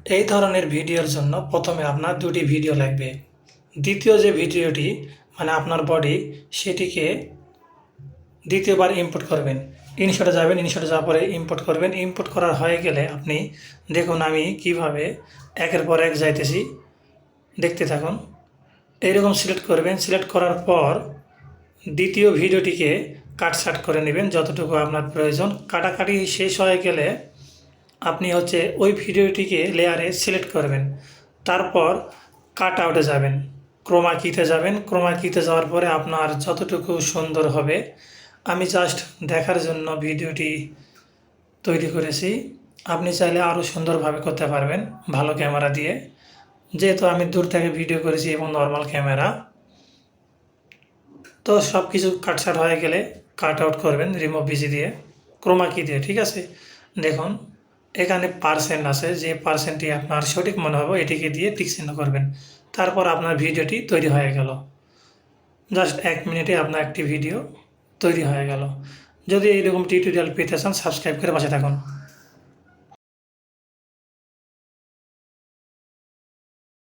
এই ধরনের ভিডিওর জন্য প্রথমে আপনার দুটি ভিডিও লাগবে। দ্বিতীয় যে ভিডিওটি মানে আপনার বডি, সেটিকে দ্বিতীয়বার ইম্পোর্ট করবেন। ইনশটে যাবেন, ইনশটে যাওয়ার পরে ইম্পোর্ট করবেন। ইম্পোর্ট করার হয়ে গেলে আপনি দেখুন আমি কিভাবে একের পর এক যাইতেছি, দেখতে থাকুন। এইরকম সিলেক্ট করবেন। সিলেক্ট করার পর দ্বিতীয় ভিডিওটিকে কাটছাট করে নেবেন যতটুকু আপনার প্রয়োজন। কাটাকাটি শেষ হয়ে গেলে আপনি ওই ভিডিওটিকে লেয়ারে সিলেক্ট করবেন। তারপর কাট আউটে যাবেন, ক্রোমা কিতে যাবেন। ক্রোমা কিতে যাওয়ার পরে আপনার যতটুকু সুন্দর হবে, আমি জাস্ট দেখার জন্য ভিডিওটি তৈরি করেছি। আপনি চাইলে আরও সুন্দরভাবে করতে পারবেন ভালো ক্যামেরা দিয়ে, যেহেতু আমি দূর থেকে ভিডিও করেছি এবং নর্মাল ক্যামেরা। তো সব কিছু কাটছাট হয়ে গেলে কাট আউট করবেন রিমুভ বিজি দিয়ে, ক্রোমা কি দিয়ে। ঠিক আছে, দেখুন এখানে পার্সেন্ট আছে, যে পার্সেন্টটি আপনার সঠিক মনে হবে এটিকে দিয়ে টিক চিহ্ন করবেন। তারপর আপনার ভিডিওটি তৈরি হয়ে গেল। জাস্ট 1 মিনিটে আপনার একটি ভিডিও তৈরি হয়ে গেল। যদি এইরকম টিউটোরিয়াল পেতে চান সাবস্ক্রাইব করে পাশে থাকুন।